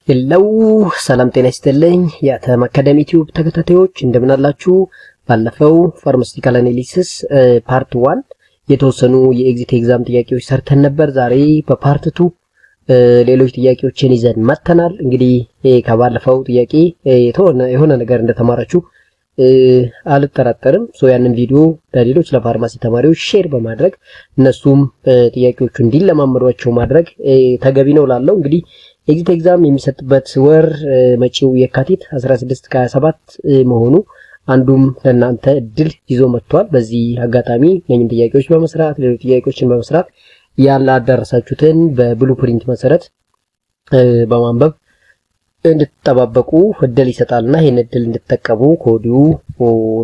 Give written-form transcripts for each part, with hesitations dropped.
ሄሎ ሰላም ጤና ይስጥልኝ የአተም አካዳሚ ቲዩብ ተከታታዮች እንደምን አላችሁ? ባለፈው ፋርማሲቲካል አናሊሲስ ፓርት 1 የተወሰኑ የኤግዚት ኤግዛም ጥያቄዎች ሰርተን ነበር። ዛሬ በፓርት 2 ሌሎች ጥያቄዎችን ይዘን መጥተናል። እንግዲህ ከባለፈው ጥያቄ የሆነ ነገር እንደተማራችሁ አልጠራጠርም። ያንን ቪዲዮ ለሌሎች ለፋርማሲ ተማሪዎች ሼር በማድረግ እነሱም ጥያቄዎቹ እንዲለማመዷቸው ማድረግ ተገቢ ነው ላለው እንግዲህ ኤግዚት ኤግዛም የሚሰጥበት ወር መጪው የካቲት 16 ከ27 መሆኑ አንዱም ለእናንተ እድል ይዞ መጥቷል። በዚህ አጋጣሚ እነኝን ጥያቄዎች በመስራት ሌሎች ጥያቄዎችን በመስራት ያላደረሳችሁትን በብሉፕሪንት መሰረት በማንበብ እንድትጠባበቁ እድል ይሰጣልና ይሄን እድል እንድትጠቀሙ ኮዲው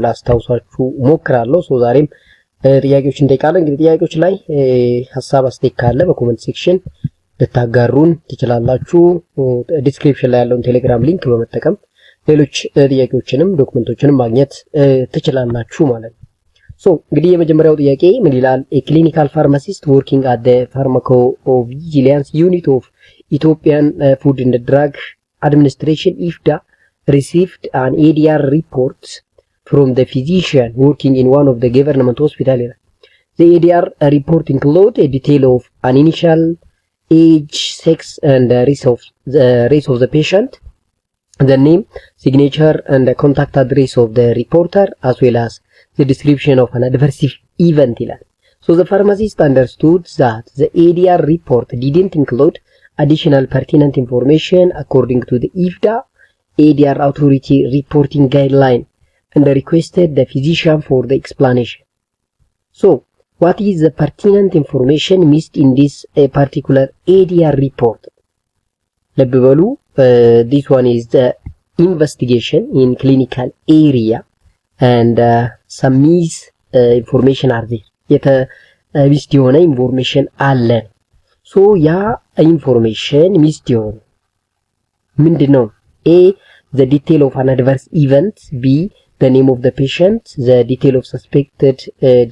ላስታውሳችሁ ሞክራለሁ። ዛሬም ጥያቄዎች እንጠይቃለን። እንግዲህ ጥያቄዎች ላይ ሐሳብ አስተያየት ካለ በኮሜንት ሴክሽን ልታጋሩን ትችላላችሁ። ዲስክሪፕሽን ላይ ያለውን ቴሌግራም ሊንክ በመጠቀም ሌሎች ጥያቄዎችንም ዶክመንቶችንም ማግኘት ትችላላችሁ ማለት ነው። እንግዲህ የመጀመሪያው ጥያቄ ምን ይላል? A clinical pharmacist working at the pharmacovigilance unit of Ethiopian Food and Drug Administration IFDA received an ADR report from the physician working in one of the government hospitals. The ADR report includes a detail of an initial age, sex and race of the patient, the name, signature and the contact address of the reporter, as well as the description of an adverse event. So the pharmacist understood that the ADR report didn't include additional pertinent information according to the IFDA ADR authority reporting guideline and requested the physician for the explanation. So what is the pertinent information missed in this particular ADR report? ለብበሉ this one is the investigation in clinical area and some missed information are there. missed የሆነ information አለ። ያ information missed የሆነ ምንድነው? A the detail of an adverse event, B the name of the patient, the detail of suspected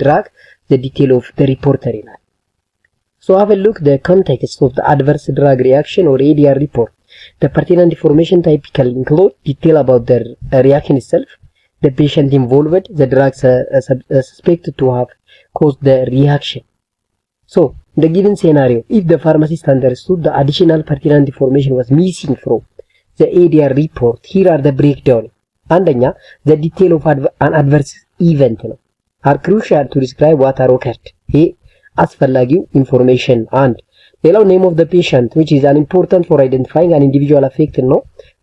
drug, the detail of the reporter. Have a look the context of the adverse drug reaction or ADR report. The pertinent information typically include detail about the reaction itself, the patient involved, the drugs suspected to have caused the reaction. In the given scenario, if the pharmacist understood the additional pertinent information was missing from the ADR report, here are the breakdown. አንደኛ the detail of an adverse event are crucial to describe what are occurred. ይሄ አስፈላጊው ኢንፎርሜሽን አንድ። ሌላው name of the patient which is important for identifying an individual affected ነው.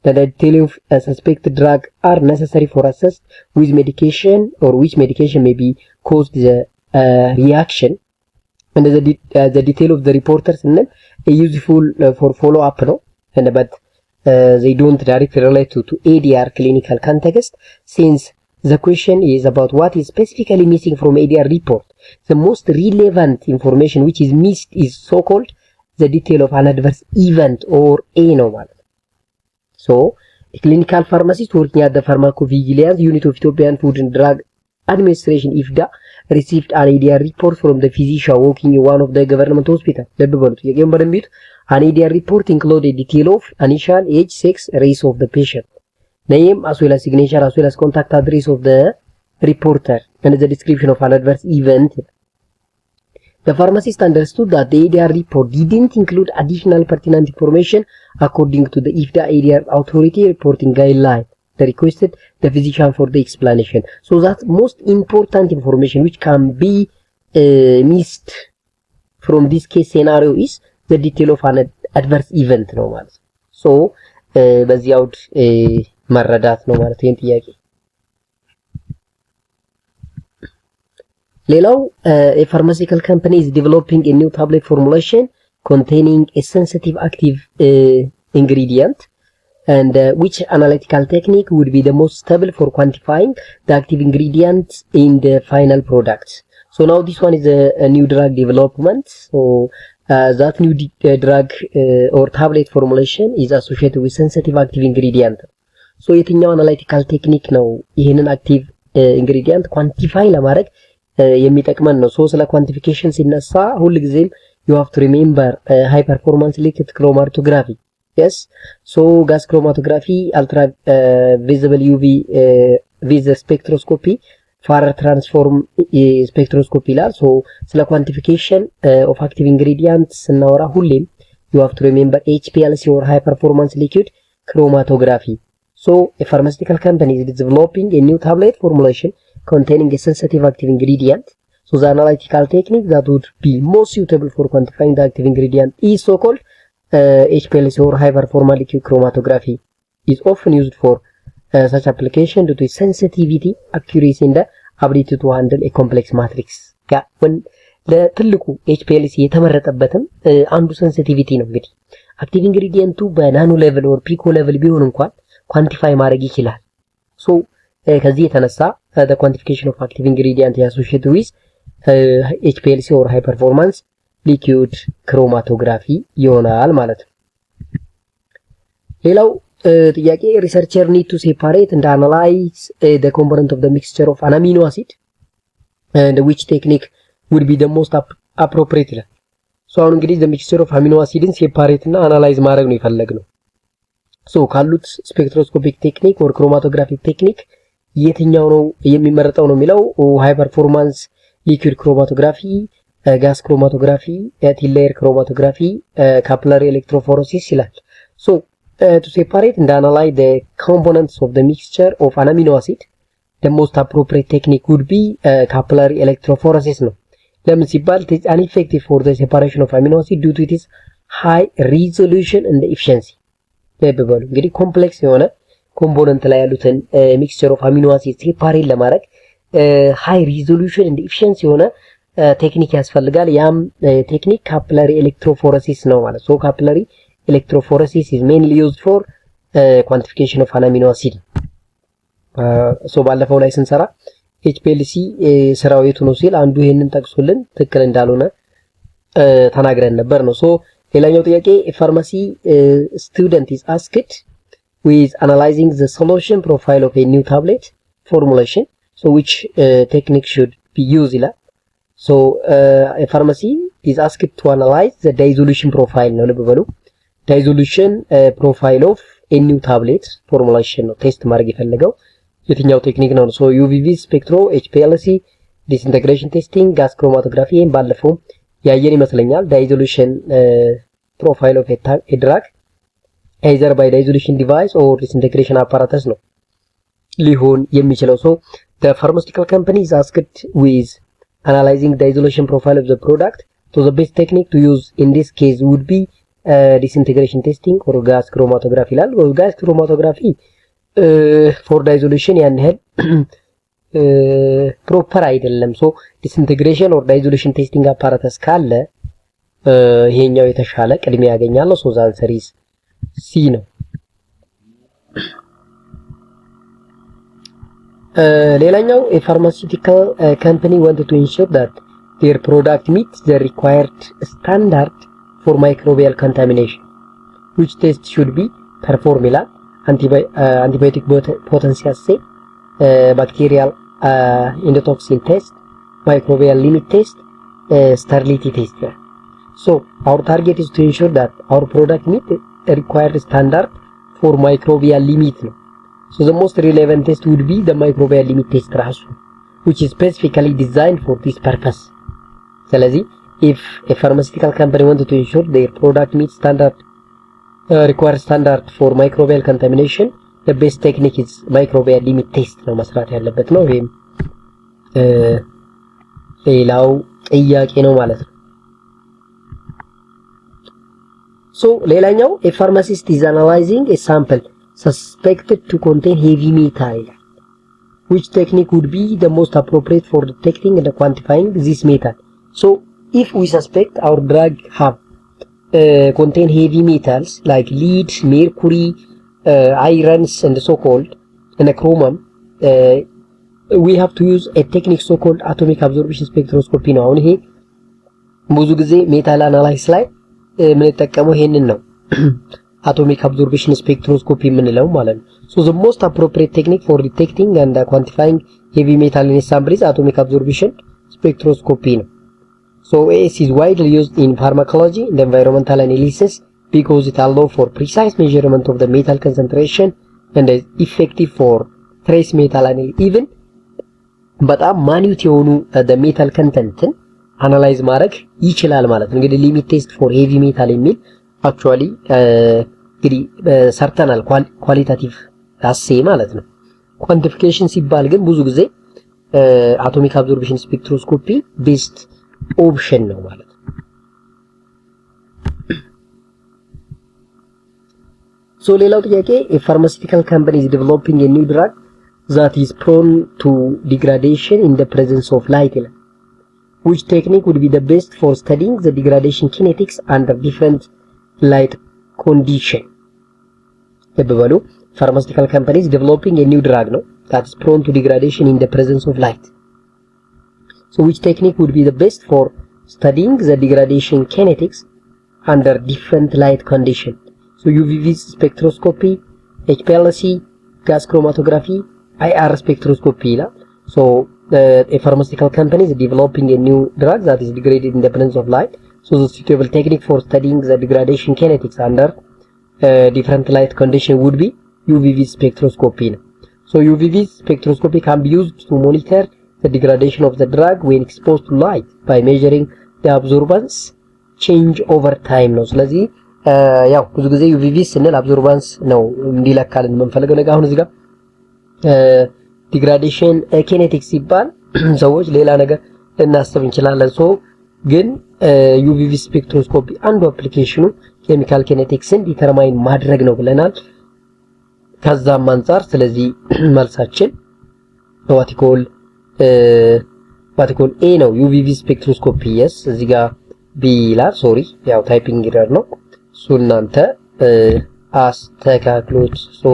The detail of a suspected drug are necessary for assess with medication or which medication may be caused the reaction. And the detail of the reporters useful for follow up ነው. but they don't directly relate to ADR clinical context, since the question is about what is specifically missing from ADR report. The most relevant information which is missed is so-called the detail of an adverse event or A ነው ማለት ነው። A clinical pharmacist working at the pharmacovigilance unit of Ethiopian Food and Drug Administration IFDA received an ADR report from the physician working in one of the government hospital. ለበሉት የገም በደምቢት an ADR report includes a detail of initial age, sex, race of the patient, name as well as signature as well as contact address of the reporter and the description of an adverse event. The pharmacist understood that the ADR report didn't include additional pertinent information according to the IFDA ADR authority reporting guideline. They requested the physician for the explanation. That most important information which can be missed from this case scenario is the detail of an adverse event ነው ማለት ነው። በዚህ አውድ መረዳት ነው ማለት ነው ጥያቄ። ሌላው a pharmaceutical company is developing a new tablet formulation containing a sensitive active ingredient, and which analytical technique would be the most stable for quantifying the active ingredient in the final product. Now this one is a new drug development. That new drug or tablet formulation is associated with sensitive active ingredient. የትኛው አናላይቲካል ቴክኒክ ነው ይሄንን አክቲቭ ኢንግሪዲየንት ኳንቲፋይ ለማድረግ የሚጠቅመን ነው? ስለ ኳንቲፊኬሽን ሲነሳ ሁሉ ጊዜም you have to remember high performance liquid chromatography yes. So gas chromatography, ultra visible UV with spectroscopy, far transform spectroscopy ይላል። so ስለ quantification of active ingredients ስናወራ ሁሌም you have to remember HPLC or high performance liquid chromatography. So a pharmaceutical company is developing a new tablet formulation containing a sensitive active ingredient. So the analytical technique that would be most suitable for quantifying the active ingredient is so-called HPLC or high performance liquid chromatography. Is often used for such application due to its sensitivity, accuracy, and the ability to handle a complex matrix. when ለትልቁ HPLC የተመረጠበትም አንዱ ሴንሲቲቪቲ ነው። እንግዲህ አክቲቭ ኢንግሪዲየንቱ በናኖ ሌቭል ኦር ፒኮ ሌቭል ቢሆን እንኳን ኳንቲፋይ ማድረግ ይችላል። ሶ ከዚህ የተነሳ the quantification of active ingredient associated with HPLC or high performance liquid chromatography ይሆናል ማለት ነው። ሌላው ጥያቄ researcher need to separate and analyze the component of the mixture of an amino acid and which technique would be the most appropriate ይላል። ሶ አሁን እንግዲህ the mixture of amino acidን separate እና analyze ማድረግ ነው የፈለግነው። ሶ ካሉት spectroscopic technique or chromatographic technique የትኛው ነው የሚመረጠው ነው የሚለው high performance liquid chromatography, gas chromatography, thin layer chromatography, capillary electrophoresis ይላል። so to separate and analyze the components of the mixture of an amino acid, the most appropriate technique would be capillary electrophoresis ነው። ለምን ሲባል it is ineffective for the separation of amino acid due to its high resolution and efficiency። ለበሉ እንግዲህ ኮምፕሌክስ የሆነ ኮምፖነንት ላይ ያሉትን ሚክስቸር ኦፍ አሚኖ አሲድ ሴፓሬት ለማድረግ ሃይ ሪዞሉሽን and efficiency የሆነ ቴክኒክ ያስፈልጋል። ያም ቴክኒክ ካፒላሪ ኤሌክትሮፎረሲስ ነው ማለት ነው። ካፒላሪ ኤሌክትሮፎረሲስ is mainly used for quantification of an amino acid። ሶ ባለፈው ላይ ስንሰራ HPLC ስራው የቱ ነው ሲል አንዱ ይሄንን ጠቅሶልን ትክክል እንዳልሆነ ተናግረን ነበር ነው። ሶ ሌላኛው ጥያቄ ፋርማሲ student is asked with analyzing the solution profile of a new tablet formulation, so which technique should be used ይላል። so a pharmacy is asked to analyze the dissolution profile ነው። ልብ በሉ dissolution profile of a new tablet formulation ነው ቴስት ማድረግ የፈለገው የትኛው ቴክኒክ ነው። so UV spectro, HPLC, disintegration testing, gas chromatography ባለፈው ያየን ይመስለኛል። dissolution profile of a drug either by dissolution device or disintegration apparatus ነው ሊሆን የሚችለው። so the pharmaceutical company is asked with analyzing dissolution profile of the product, so the best technique to use in this case would be disintegration testing or gas chromatography ይላል። gas chromatography for dissolution ያን ያህል ፕሮፐር አይደለም። so disintegration or dissolution testing apparatus ካለ ይሄኛው የተሻለ ቅድሚያ ያገኛል። so the answer is C ነው። ሌላኛው a pharmaceutical company wanted to ensure that their product meets the required standard for microbial contamination, which test should be performed ይላል። antibiotic potency assay, bacterial endotoxin test, microbial limit test, sterility test. so our target is to ensure that our product meet the required standard for microbial limit ነው። so the most relevant test would be the microbial limit test ራሱ which is specifically designed for this purpose። ስለዚህ if a pharmaceutical company wanted to ensure their product meets standard required standard for microbial contamination, the best technique is microbial limit test ነው መስራት ያለበት ነው። ይሄም ሌላው ጥያቄ ነው ማለት ነው። so ሌላኛው a pharmacist is analyzing a sample suspected to contain heavy metal, which technique would be the most appropriate for detecting and quantifying this metal. so if we suspect our drug have contain heavy metals like lead, mercury, irons and so called and chromium, we have to use a technique so called atomic absorption spectroscopy ነው። አሁን ይሄ ብዙ ጊዜ ሜታል አናላይሲስ ላይ የምንጠቀመው ይሄንን ነው atomic absorption spectroscopy የምንለው ማለት ነው። so the most appropriate technique for detecting and quantifying heavy metal in a sample is atomic absorption spectroscopy ነው። so AS is widely used in pharmacology and environmental analysis, because it allows for precise measurement of the metal concentration and is effective for trace metal analysis. Even በጣም ማኒዩት የሆኑ the metal content አናላይዝ ማድረግ ይችላል ማለት ነው። እንግዲህ ሊሚት ቴስት ፎር ሄቪ ሜታል የሚል አክቹአሊ እንግዲህ ሰርተናል ኳሊታቲቭ አሴ ማለት ነው። ኳንቲፊኬሽን ሲባል ግን ብዙ ጊዜ አቶሚክ አብዞርፕሽን ስፔክትሮስኮፒ ቤስት ኦፕሽን ነው ማለት ነው። ሶ ሌላው ጥያቄ a pharmaceutical company is developing a new drug that is prone to degradation in the presence of light. Which technique would be the best for studying the degradation kinetics under different light condition? ለበሉ pharmaceutical company is developing a new drug that is prone to degradation in the presence of light. So which technique would be the best for studying the degradation kinetics under different light condition? So UV spectroscopy, HPLC, gas chromatography, IR spectroscopy. So a pharmaceutical company is developing a new drug that is degraded in the presence of light. So the suitable technique for studying the degradation kinetics under different light condition would be UV spectroscopy. So UV spectroscopy can be used to monitor the degradation of the drug when exposed to light by measuring the absorbance change over time ነው። ስለዚህ ያው ብዙ ጊዜ UV ስንል አብዞርባንስ ነው እንዲለካልን የምንፈልገው ነገር። አሁን እዚህ ጋር ዲግራዴሽን ኪኔቲክስ ሲባል ሰዎች ሌላ ነገር ልናስብ እንችላለን። ሶ ግን UV ስፔክትሮስኮፒ አንዱ አፕሊኬሽኑ ኬሚካል ኪኔቲክስን ዲተርማይን ማድረግ ነው ብለናል። ከዛም አንፃር ስለዚህ መልሳችን ዋቲኮል ኤ ነው UV ስፔክትሮስኮፒ። yes እዚህ ጋር ቢ ይላል። ሶሪ ያው ታይፒንግ ኤረር ነው። ሶ እናንተ አስተካክሉት። ሶ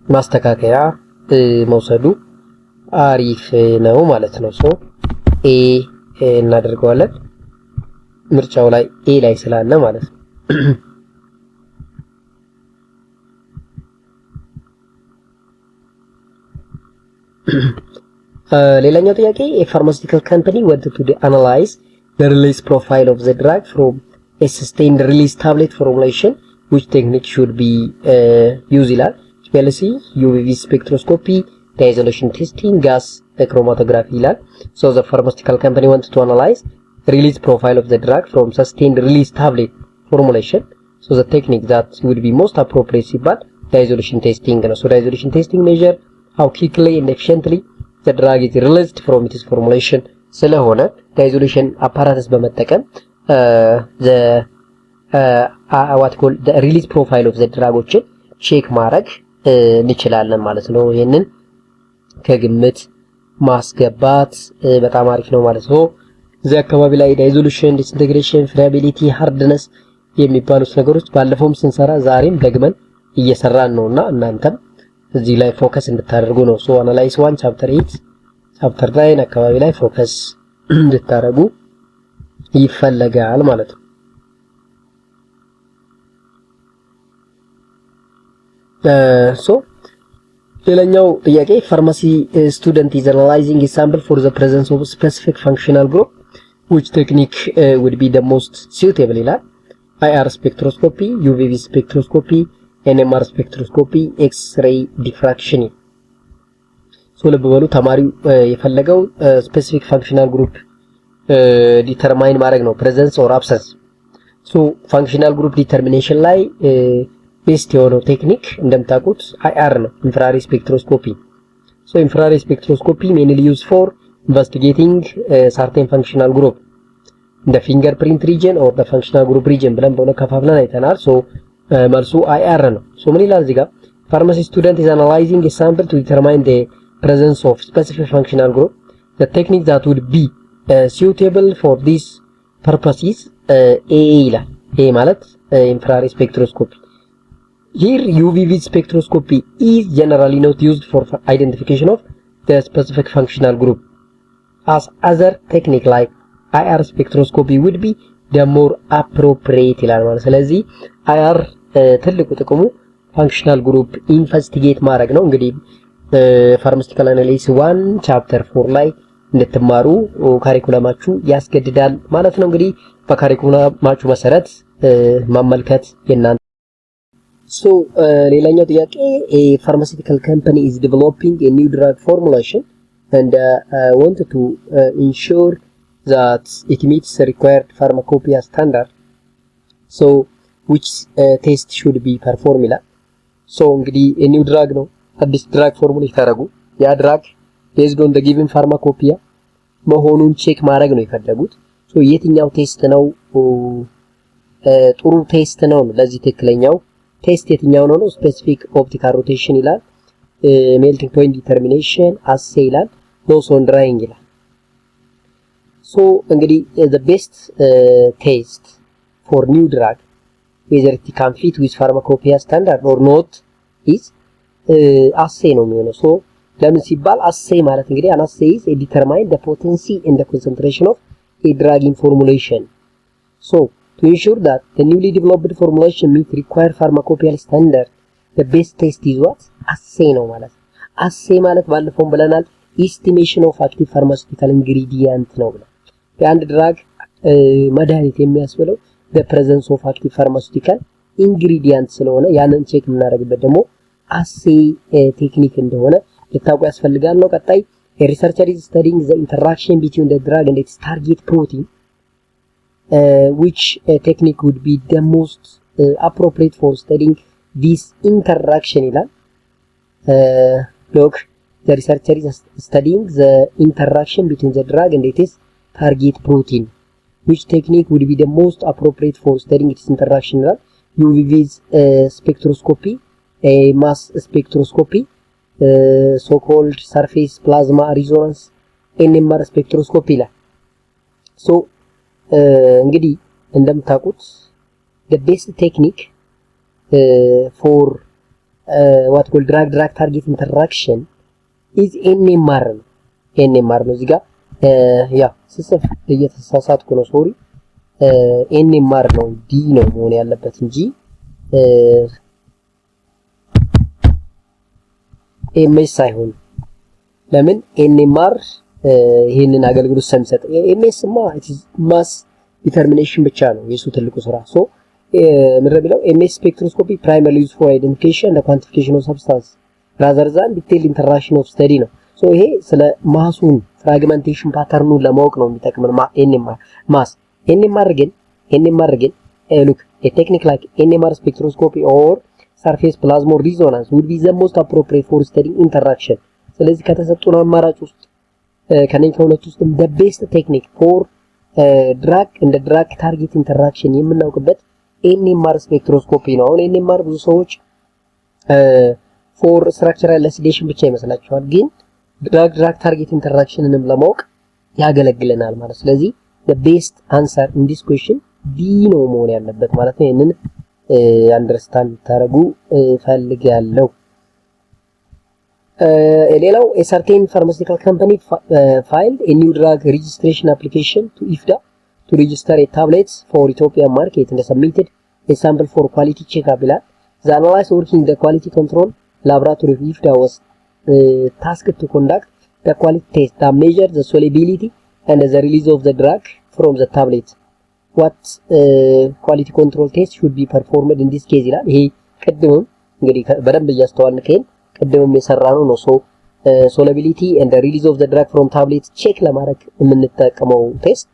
ማስተካከያ መውሰዱ አሪፍ ነው ማለት ነው። ሶ ኤ እናደርገዋለን ምርጫው ላይ ኤ ላይ ስላለ ማለት ነው። ሌላኛው ጥያቄ a pharmaceutical company wanted to analyze the release profile of the drug from a sustained release tablet formulation. Which technique should be used ይላል። HPLC, UV spectroscopy, dissolution testing, gas chromatography ይላል። So the pharmaceutical company wanted to analyze release profile of the drug from sustained release tablet formulation. So the technique that would be most appropriate ሲባል dissolution testing ነው። So dissolution testing measure how quickly and efficiently the drug is released from its formulation ስለሆነ dissolution apparatus በመጠቀም what called the release profile of the drugዎችን ቼክ ማድረግ እንችላለን ማለት ነው። ይሄንን ከግምት ማስገባት በጣም አሪፍ ነው ማለት ነው። እዚህ አካባቢ ላይ ዳይዞሉሽን፣ ዲስኢንቴግሬሽን፣ ፍሪያቢሊቲ፣ ሃርድነስ የሚባሉት ነገሮች ባለፈውም ስንሰራ ዛሬም ደግመን እየሰራን ነውና እናንተም እዚህ ላይ ፎከስ እንድታደርጉ ነው። ሶ አናላይዝ 1 ቻፕተር 8 ቻፕተር 9 አካባቢ ላይ ፎከስ እንድታደርጉ ይፈለጋል ማለት ነው። ሶ ሌላኛው ጥያቄ ፋርማሲ ስቱደንት is analyzing a sample for the presence of specific functional group. Which technique would be the most suitable ይላል። IR spectroscopy, UV spectroscopy, NMR spectroscopy, X-ray diffraction. ሶ ልብ በሉ ተማሪው የፈለገው specific functional group ዲተርማይን ማድረግ ነው presence or absence. ሶ functional group determination ላይ ቤስት የሆነው ቴክኒክ እንደምታውቁት IR ነው፣ ኢንፍራሬድ ስፔክትሮስኮፒ። ሶ ኢንፍራሬድ ስፔክትሮስኮፒ mainly used for investigating certain functional group the fingerprint region or the functional group region ብለን በሁለት ከፋፍለን አይተናል። ሶ መልሱ IR ነው። ሶ ምን ይላል እዚህ ጋር pharmacy student is analyzing a sample to determine the presence of specific functional group. The technique that would be suitable for this purpose is AA ይላል። A ማለት infrared spectroscopy. Here UV spectroscopy is generally not used for identification of the specific functional group, as other technique like IR spectroscopy would be the more appropriate ይላል ማለት። ስለዚህ IR ትልቁ ጥቅሙ functional group ኢንቨስቲጌት ማድረግ ነው። እንግዲህ ፋርማሲቲካል አናሊሲስ 1 ቻፕተር 4 ላይ እንድትማሩ ካሪኩለማችሁ ያስገድዳል ማለት ነው። እንግዲህ በካሪኩለማችሁ መሰረት ማመልከት የናንተ ሌላኛው ጥያቄ a pharmaceutical company is developing a new drug formulation and wanted to ensure that it meets the required pharmacopoeia standard. So which test should be performed ይላል። እንግዲህ a new drug ነው አዲስ ድራግ ፎርሙሌት ታደርጉ ያ ድራግ based on the given pharmacopoeia መሆኑን ቼክ ማድረግ ነው የፈለጉት። የትኛው ቴስት ነው ጥሩ ቴስት ነው? ለዚህ ትክክለኛው ቴስት የትኛው ነው? ስፔሲፊክ ኦፕቲካል ሮቴሽን ይላል፣ ሜልቲንግ ፖይንት ዲተርሚኔሽን አሴ ይላል፣ ሎስ ኦን ድራይንግ ይላል። እንግዲህ the best test for new drug whether it can fit with pharmacopoeia standard or not is አሴ ነው የሚሆነው። ለምን ሲባል አሴ ማለት እንግዲህ an assay is a determine the potency and the concentration of a drug in formulation. To ensure that the newly developed formulation meet required pharmacopoeial standard, the best test is what? assay ነው ማለት። assay ማለት ባለፈው ብለናል estimation of active pharmaceutical ingredient ነው ብለን የአንድ ድራግ መድኃኒት የሚያስብለው the presence of active pharmaceutical ingredient ስለሆነ ያንን ቼክ የምናደርግበት ደግሞ assay ቴክኒክ እንደሆነ ልታውቁ ያስፈልጋል ነው። ቀጣይ a researcher is studying the interaction between the drug and its target protein. Which technique would be the most appropriate for studying this interaction ይላል። Look, the researcher is studying the interaction between the drug and its target protein. Which technique would be the most appropriate for studying its interaction ይላል። UV spectroscopy, mass spectroscopy, so-called surface plasma resonance, NMR spectroscopy ይላል። እንግዲህ እንደምታውቁት the best technique for what called drug target interaction is NMR ነው። NMR ነው እዚህ ጋር ያ ስጽፍ እየተሳሳትኩ ነው ሶሪ NMR ነው ዲ ነው መሆን ያለበት እንጂ MS አይሆን። ለምን NMR ይሄንን አገልግሎት ሰምሰጥ MS ማ ማስ ዲተርሚኔሽን ብቻ ነው የሱ ትልቁ ስራ። ምንድነው MS ስፔክትሮስኮፒ primarily used for identification and quantification of substance rather than detailed interaction of study ነው። ይሄ ስለ ማሱን ፍራግመንቴሽን ፓተርኑን ለማወቅ ነው የሚጠቅመን NMR ማስ NMR ግን look a technique like NMR spectroscopy or surface plasma resonance would be the most appropriate for studying interaction. ስለዚህ ከተሰጡን አማራጭ ውስጥ ከነኝ ከሁለት ውስጥ the best technique for drug and drug target interaction የምናውቅበት NMR spectroscopy ነው። አሁን NMR ብዙ ሰዎች for structural elucidation ብቻ ይመስላችኋል፣ ግን drug target interactionንም ለማወቅ ያገለግለናል ማለት። ስለዚህ the best answer in this question B ነው መሆን ያለበት ማለት ነው። ይሄንን አንደርስታንድ ታረጉ ፈልጋለሁ። ሌላው a certain pharmaceutical company filed a new drug registration application to IFDA to register a tablet for Ethiopian market and submitted a sample for quality checkup ይላል። The analyst working in the quality control laboratory of IFDA was tasked to conduct the quality test that measures the solubility and the release of the drug from the tablet. What quality control test should be performed in this case ይላል። ይሄ ቀድሞም እንግዲህ በደንብ እያስተዋልን ከሄን ቀድሞም የሰራነው ነው። solubility and the release of the drug from tablet check ለማድረግ የምንጠቀመው ቴስት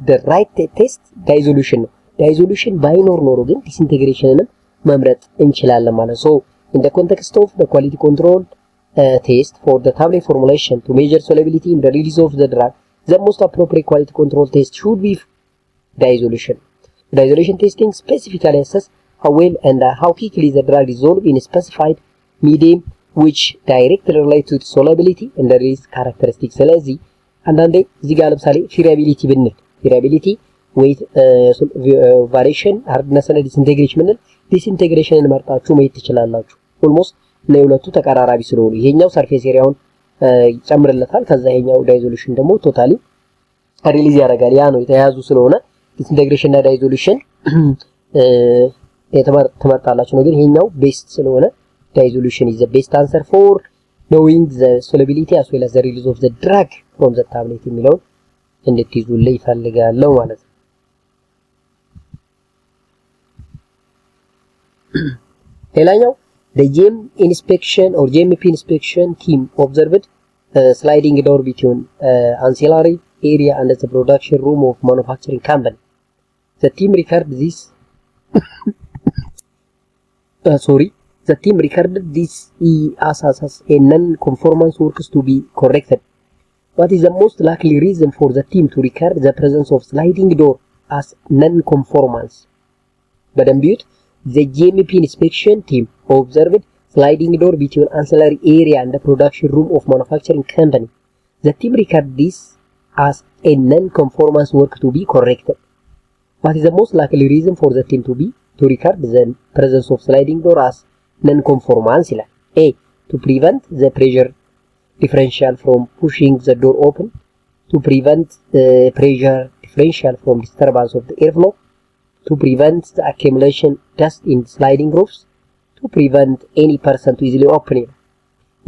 the right test dissolution ነው። dissolution ባይኖር ኖሮ ግን disintegrationንም መምረጥ እንችላለን ማለት ነው። in the context of the quality control test for the tablet formulation to measure solubility and the release of the drug, the most appropriate quality control test should be dissolution. Dissolution testing specifically assess how well and how quickly the drug dissolves in a specified medium which directly relate to solubility and the release characteristics. ስለዚህ አንዳንዴ እዚህ ጋር ለምሳሌ variability ብንል variability weight variation hardness and disintegration ብንል disintegrationን መርጣችሁ ማየት ትችላላችሁ። ኦልሞስት ለሁለቱ ተቀራራቢ ስለሆኑ ይሄኛው ሰርፌስ ኤሪያውን ይጨምርለታል፣ ከዛ ይሄኛው ዳይዞሉሽን ደግሞ ቶታሊ ሪሊዝ ያደርጋል። ያ ነው የተያያዙ ስለሆነ disintegration እና ዳይዞሉሽን ተመርጣላችሁ ነው። ግን ይሄኛው ቤስት ስለሆነ dissolution is the best answer for knowing the solubility as well as the release of the drug from the tablet የሚለውን እንድትይዙልኝ ይፈልጋለሁ ማለት ነው። ሌላኛው the GMP inspection team observed sliding door between ancillary area and the production room of manufacturing company. The team recorded this the team recorded this as a non-conformance works to be corrected. What is the most likely reason for the team to record the presence of sliding door as non-conformance? በደንቢዩት the GMP inspection team observed sliding door between ancillary area and the production room of manufacturing company. The team recorded this as a non-conformance work to be corrected. What is the most likely reason for the team to record the presence of sliding door as non-conformance? A. To prevent the pressure differential from pushing the door open. To prevent the pressure differential from disturbance of the airflow. To prevent the accumulation dust in sliding roofs. To prevent any person to easily open it.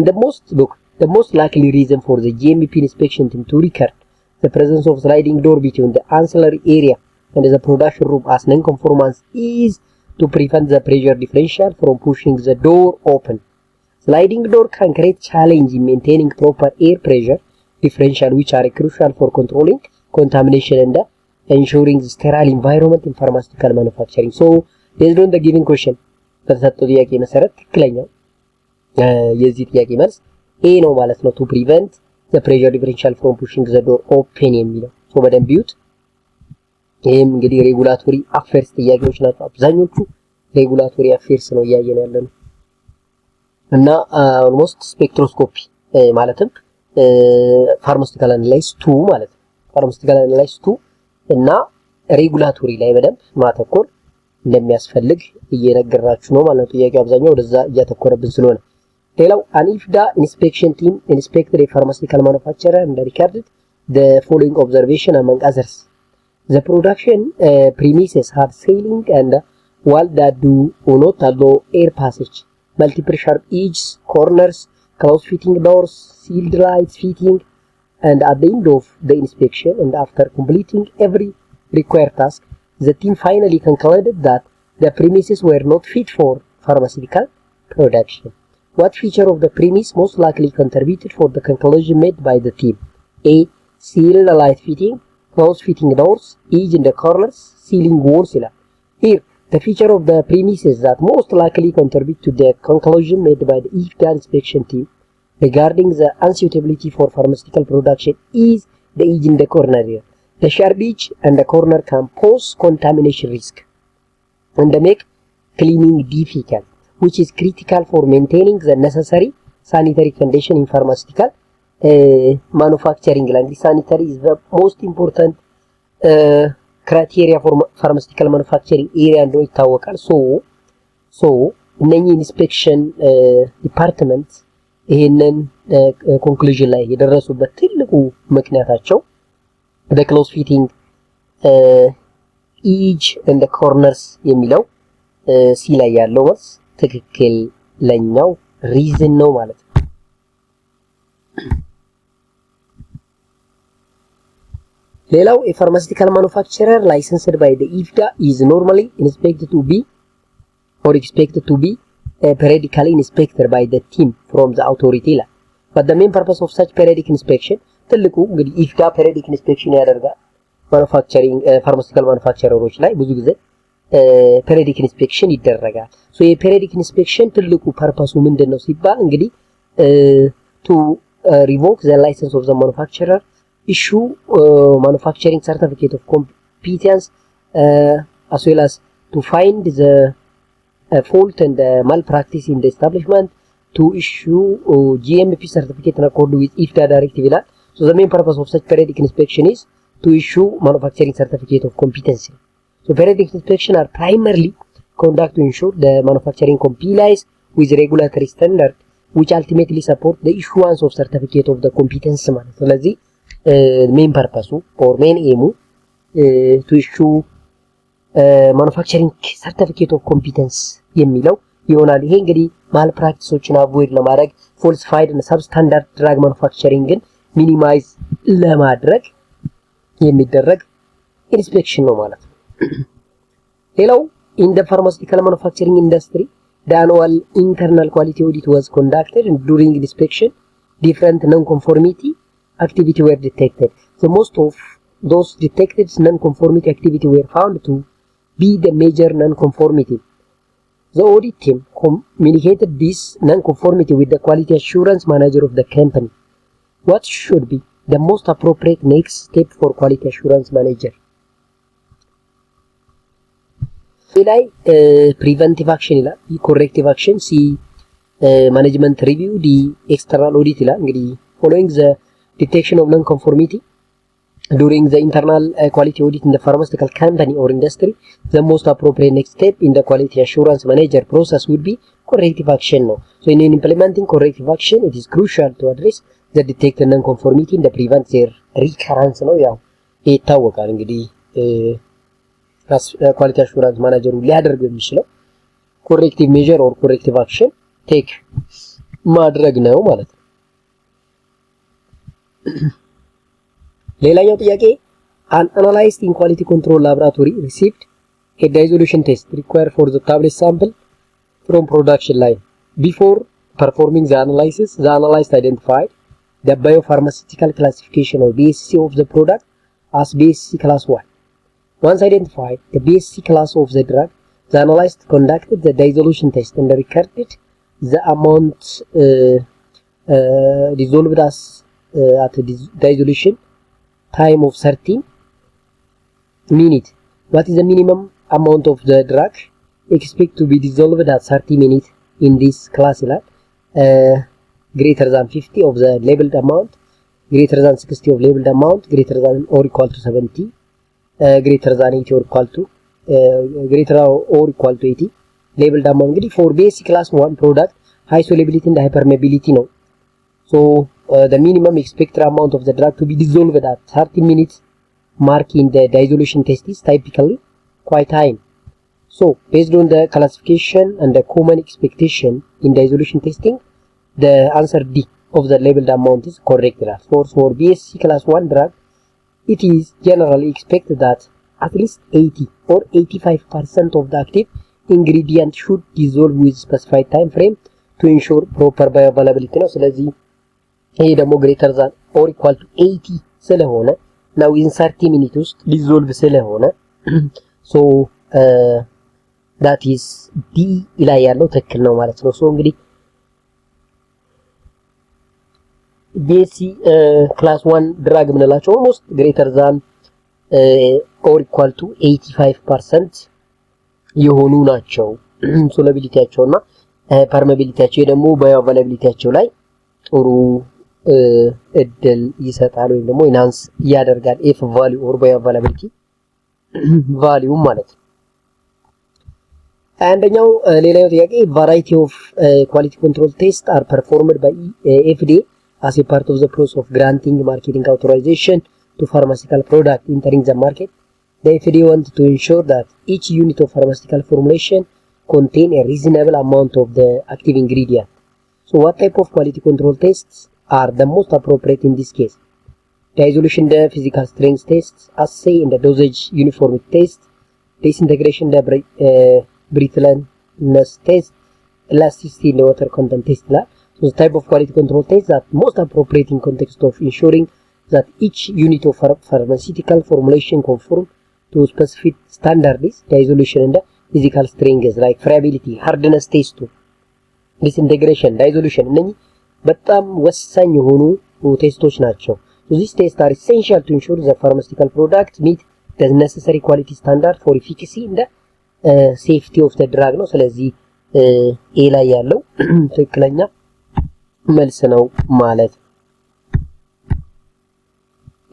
The most likely reason for the GMP inspection team to record the presence of sliding door between the ancillary area and the production room as non-conformance is to prevent the pressure differential from pushing the door open. Sliding door can create challenge in maintaining proper air pressure differential, which are crucial for controlling contamination and ensuring the sterile environment in pharmaceutical manufacturing. So, based on the given question, በተሰጠው ጥያቄ መሰረት ትክክለኛው የዚህ ጥያቄ መልስ ኤ ነው ማለት ነው። to prevent the pressure differential from pushing the door open የሚለው ሶ በደንብ ይዩት። ይሄም እንግዲህ ሬጉላቶሪ አፌርስ ጥያቄዎች ናቸው። አብዛኞቹ ሬጉላቶሪ አፌርስ ነው እያየን ያለነው እና ኦልሞስት ስፔክትሮስኮፒ ማለትም ፋርማሲውቲካል አናላይዝ 2 ማለት ነው። ፋርማሲውቲካል አናላይዝ 2 እና ሬጉላቶሪ ላይ በደንብ ማተኮር እንደሚያስፈልግ እየነገራችሁ ነው ማለት ነው። ጥያቄው አብዛኛው ወደዛ እያተኮረብን ስለሆነ ሌላው an IFDA inspection team inspected a pharmaceutical manufacturer and recorded the following observation among others. The production premises have ceiling and wall that do not allow air passage, multiple sharp edges, corners, close fitting doors, sealed lights fitting, and at the end of the inspection and after completing every required task, the team finally concluded that the premises were not fit for pharmaceutical production. What feature of the premise most likely contributed for the conclusion made by the team? A. Sealed light fitting, closed fitting doors, edge in the corners, ceiling walls. Here, the feature of the premises that most likely contribute to the conclusion made by the IFDA inspection team regarding the unsuitability for pharmaceutical production is the edge in the corner here. The sharp edge and the corner can pose contamination risk and make cleaning difficult, which is critical for maintaining the necessary sanitary condition in pharmaceutical manufacturing. And sanitary is the most important criteria for pharmaceutical manufacturing area እንደሆነ ይታወቃል። ሶ እነኚህ ኢንስፔክሽን ዲፓርትመንት ይሄንን ኮንክሉዥን ላይ የደረሱበት ትልቁ ምክንያታቸው the close fitting edge and the corners የሚለው ሲ ላይ ያለው መልስ ትክክለኛው ሪዝን ነው ማለት ነው። ሌላው a pharmaceutical manufacturer licensed by the IFDA is normally expected to be periodically inspected by the team from the authority. But the main purpose of such periodic inspection ትልቁ እንግዲህ IFDA periodic inspection ያደርጋል ማኑፋክቸሪንግ ፋርማሲውቲካል ማኑፋክቸረሮች ላይ ብዙ ጊዜ periodic inspection ይደረጋል። ሶ የperiodic inspection ትልቁ ፐርፐሱ ምንድነው ሲባል እንግዲህ to revoke the license of the manufacturer, issue manufacturing certificate of competence, as well as to find the fault and malpractice in the establishment, to issue GMP certificate in accordance with IFDA directive ይላል። So the main purpose of such periodic inspection is to issue manufacturing certificate of competency. So periodic inspection are primarily conducted to ensure the manufacturing complies with regulatory standard, which ultimately support the issuance of certificate of the competence ማለት ነው። ስለዚህ main purpose or main aim to issue manufacturing certificate of competence የሚለው ይሆናል። ይሄ እንግዲህ ማልፕራክቲሶችን አቮይድ ለማድረግ ፎልሲፋይድ እና ሰብስታንዳርድ ድራግ ማኑፋክቸሪንግን ሚኒማይዝ ለማድረግ የሚደረግ ኢንስፔክሽን ነው ማለት ነው። ሌላው in the pharmaceutical manufacturing industry the annual internal quality audit was conducted and during inspection different non-conformity activity were detected. So most of those detected non-conformity activity were found to be the major non-conformity. The audit team communicated this non-conformity with the quality assurance manager of the company. What should be the most appropriate next step for quality assurance manager? ላይ preventive action ይላል፣ corrective action ሲ management review ዲ external audit ይላል። እንግዲህ following the detection of non-conformity during the internal quality audit in the pharmaceutical company or industry, the most appropriate next step in the quality assurance manager process would be corrective action ነው። So in implementing corrective action it is crucial to address the detected non-conformity and prevent their recurrence ነው። ያው ይታወቃል እንግዲህ ኳሊቲ አሹራንስ ማናጀሩ ሊያደርግ የሚችለው ኮሬክቲቭ ሜዠር ኦር ኮሬክቲቭ አክሽን ቴክ ማድረግ ነው ማለት ነው። ሌላኛው ጥያቄ an analyst in quality control laboratory received a dissolution test required for the tablet sample from production line. Before performing the analysis, the analyst identified the biopharmaceutical classification or BSC of the product as BSC class 1. Once identified the BSC class of the drug, the analyst conducted the dissolution test and recorded the amount dissolved as at dissolution time of 13 minutes. What is the minimum amount of the drug expected to be dissolved at 30 minutes in this class? Greater than 50 of the labeled amount, greater than 60 of labeled amount, greater than or equal to 70. Greater than 80 or equal to greater or equal to 80 labeled amount. እንግዲህ for basic class 1 product high solubility and hypermobility ነው. So the minimum expected amount of the drug to be dissolved at 30 minutes mark in the dissolution test is typically quite high. So based on the classification and the common expectation in dissolution testing, the answer D of the labeled amount is correct. For BSc class 1 drug, it is generally expected that at least 80 or 85% of the active ingredient should dissolve with specified time frame to ensure proper bioavailability ነው። ስለዚህ ይሄ ደግሞ greater than or equal to 80 ስለሆነ now in 30 minutes ውስጥ dissolve ስለሆነ so that is D ላይ ያለው ትክክል ነው ማለት ነው። so እንግዲህ BSc class 1 ድራግ ምንላቸው almost greater than or equal to 85% የሆኑ ናቸው። ሶላቢሊቲያቸውና ፐርሜቢሊቲያቸው ደግሞ ባዮአቫይላቢሊቲያቸው ላይ ጥሩ እድል ይሰጣል ወይም ደግሞ ኢናንስ ያደርጋል ኤፍ ቫልዩ ኦር ባዮአቫይላቢሊቲ ቫልዩ ማለት ነው። አንደኛው ሌላው ጥያቄ variety of quality control tests are performed by FDA as a part of the process of granting marketing authorization to pharmaceutical product entering the market. The FDA wants to ensure that each unit of pharmaceutical formulation contain a reasonable amount of the active ingredient. So what type of quality control tests are the most appropriate in this case? Dissolution, the physical strength tests, assay and the dosage uniformity test, disintegration, the brittleness test, elasticity in the water content test. So the type of quality control test that most appropriate in context of ensuring that each unit of pharmaceutical formulation conform to specific standards, dissolution and the physical strength like friability, hardness test, disintegration, dissolution እነኚህ በጣም ወሳኝ የሆኑ ቴስቶች ናቸው። So these tests are essential to ensure the pharmaceutical product meet the necessary quality standard for efficacy and the safety of the drug ነው። ስለዚህ ኤ ላይ ያለው ትክክለኛ መልስ ነው ማለት።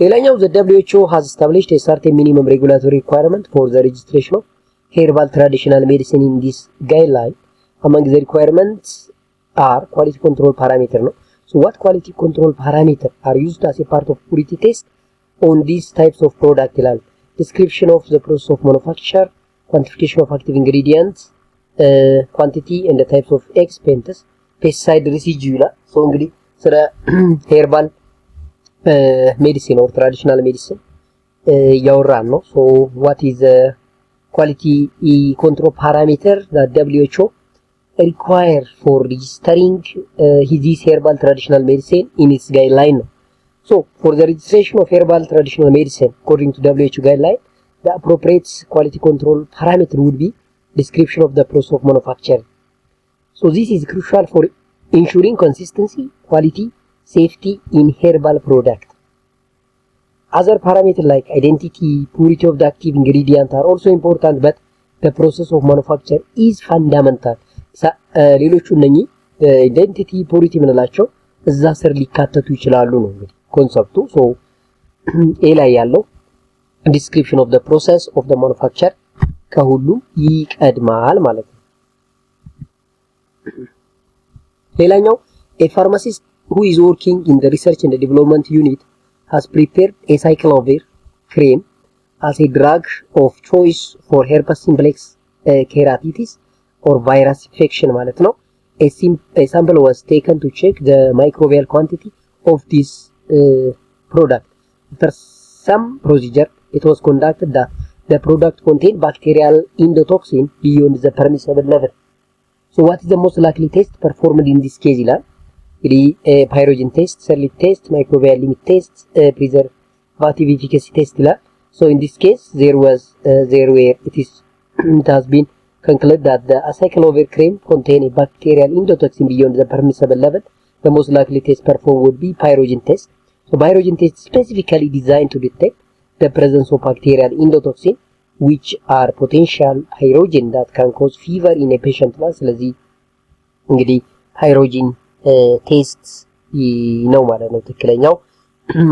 ሌላኛው the WHO has established a certain minimum regulatory requirement for the registration of herbal traditional medicine in this guideline. Among the requirements are quality control parameter no. So what quality control parameter are used as a part of purity test on these types of product ይላል። Description of the process of manufacture, quantification of active ingredients, quantity and the types of expenses, pesticide residue ይላል። so እንግዲህ ስለ herbal medicine or traditional medicine ያወራን ነው so what is the quality control parameter that WHO require for registering this herbal traditional medicine in its guideline no? So for the registration of herbal traditional medicine according to WHO guideline the appropriate quality control parameter would be description of the process of manufacture. So this is crucial for ensuring consistency, quality, safety in herbal product. Other parameters like identity, purity of the active ingredient are also important, but the process of manufacture is fundamental. ሌሎቹ እነኚህ identity, purity ምንላቸው እዛ ስር ሊካተቱ ይችላሉ ነው እንግዲህ ኮንሰፕቱ so ኤ ላይ ያለው description of the process of the manufacture ከሁሉም ይቀድማል ማለት ነው ሌላኛው a pharmacist who is working in the research and development unit has prepared a cyclovir cream as a drug of choice for herpes simplex keratitis or virus infection ማለት ነው a sample was taken to check the microbial quantity of this product after some procedure it was conducted that the product contained bacterial endotoxin beyond the permissible level so what is the most likely test performed in this case ይላል እንግዲህ pyrogen test Serlit test microbial limit test preservative efficacy test ይላል so in this case there where it has been concluded that the acyclovir cream contain a bacterial endotoxin beyond the permissible level the most likely test performed would be pyrogen test so pyrogen test is specifically designed to detect the presence of bacterial endotoxin which are potential pyrogen that can cause fever in a patient ስለዚህ እንግዲህ pyrogen ቴስት ነው ማለት ነው ትክክለኛው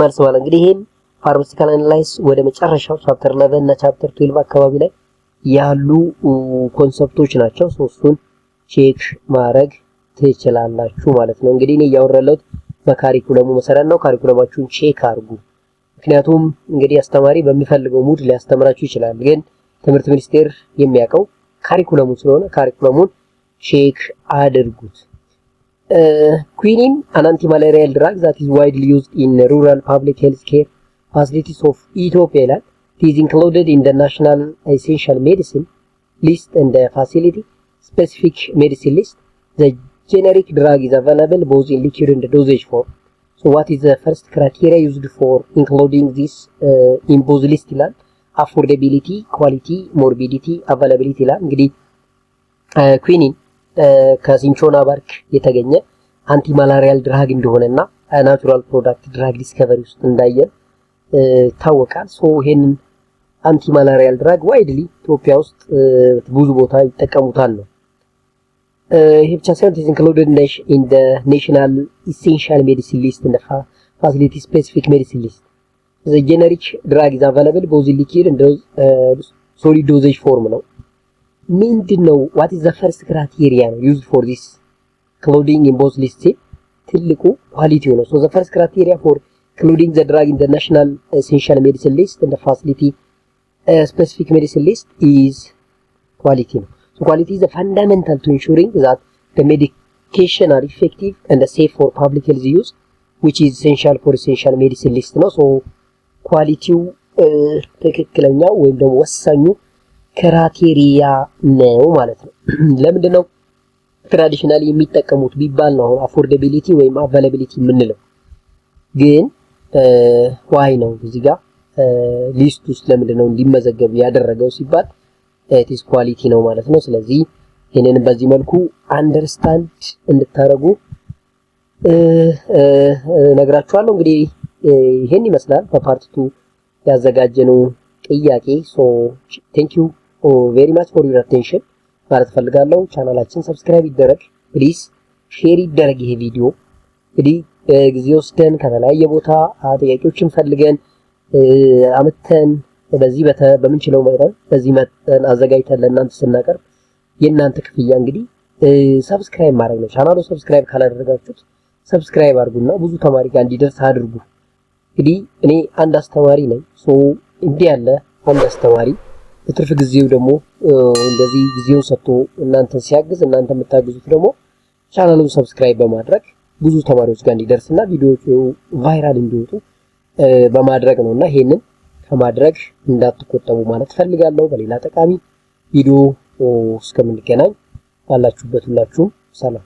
መልስ ማለት እንግዲህ ይሄን ፋርማሲካል አናላይዝ ወደ መጨረሻው ቻፕተር 11 እና ቻፕተር 12 አካባቢ ላይ ያሉ ኮንሰፕቶች ናቸው ሶስቱን ቼክ ማድረግ ትችላላችሁ ማለት ነው እንግዲህ እኔ ያወራለሁት በካሪኩለሙ መሰረት ነው ካሪኩለማችሁን ቼክ አድርጉ ምክንያቱም እንግዲህ አስተማሪ በሚፈልገው ሙድ ሊያስተምራችሁ ይችላል ግን ትምህርት ሚኒስቴር የሚያቀው ካሪኩለሙ ስለሆነ ካሪኩለሙን ቼክ አድርጉት quinine an antimalarial drug that is widely used in rural public health care facilities of Ethiopia it is included in the national essential medicine list and the facility specific medicine list the generic drug is available both in liquid and dosage form so what is the first criteria used for including this in both list ይላል affordability quality morbidity availability ይላል እንግዲህ quinine ከሲንቾና ባርክ የተገኘ አንቲ ማላሪያል ድራግ እንደሆነና ናቹራል ፕሮዳክት ድራግ ዲስከቨሪ ውስጥ እንዳየን ታወቃል ሶ ይሄንን አንቲ ማላሪያል ድራግ ዋይድሊ ኢትዮጵያ ውስጥ ብዙ ቦታ ይጠቀሙታል ነው ይሄ ብቻ ሳይሆን is included in the national essential medicine list and the facility specific medicine list the generic drug is available both in liquid and solid dosage form ነው ምንድነው what is the first criteria used for this including in both lists ትልቁ ኳሊቲው ነው so the first criteria for including the drug in the national essential medicine list and the facility specific medicine list is quality so quality is fundamental to ensuring that the medication are effective and safe for public health use which is essential for essential medicine list ነው so ኳሊቲው ትክክለኛው ወይም ደግሞ ወሳኙ ክራይቴሪያ ነው ማለት ነው ለምንድነው ትራዲሽናሊ የሚጠቀሙት ቢባል ነው አፎርዳቢሊቲ ወይም አቫይላቢሊቲ ምንለው ግን ዋይ ነው እዚህ ጋር ሊስት ውስጥ ለምንድነው እንዲመዘገብ ያደረገው ሲባል ኢትስ ኳሊቲ ነው ማለት ነው ስለዚህ ይሄንን በዚህ መልኩ አንደርስታንድ እንድታረጉ ነግራችኋለሁ እንግዲህ ይሄን ይመስላል በፓርት 2 ያዘጋጀነው ጥያቄ so thank you very much for your attention ማለት ፈልጋለሁ ቻናላችን ሰብስክራይብ ይደረግ ፕሊዝ ሼር ይደረግ ይሄ ቪዲዮ እንግዲህ ጊዜ ወስደን ከተለያየ ቦታ ጥያቄዎችን ፈልገን አመተን በዚህ በምንችለው መጠን በዚህ መጠን አዘጋጅተን ለእናንተ ስናቀርብ የእናንተ ክፍያ እንግዲህ ሰብስክራይብ ማድረግ ነው ቻናሉ ሰብስክራይብ ካላደረጋችሁት ሰብስክራይብ አድርጉና ብዙ ተማሪ ጋር እንዲደርስ አድርጉ እንግዲህ እኔ አንድ አስተማሪ ነኝ ሶ እንዲህ ያለ አንድ አስተማሪ በትርፍ ጊዜው ደግሞ እንደዚህ ጊዜውን ሰጥቶ እናንተን ሲያግዝ እናንተ የምታግዙት ደግሞ ቻናሉን ሰብስክራይብ በማድረግ ብዙ ተማሪዎች ጋር እንዲደርስና ቪዲዮዎቹ ቫይራል እንዲወጡ በማድረግ ነውና ይሄንን ከማድረግ እንዳትቆጠቡ ማለት ፈልጋለሁ። በሌላ ጠቃሚ ቪዲዮ እስከምንገናኝ ባላችሁበት ሁላችሁም ሰላም።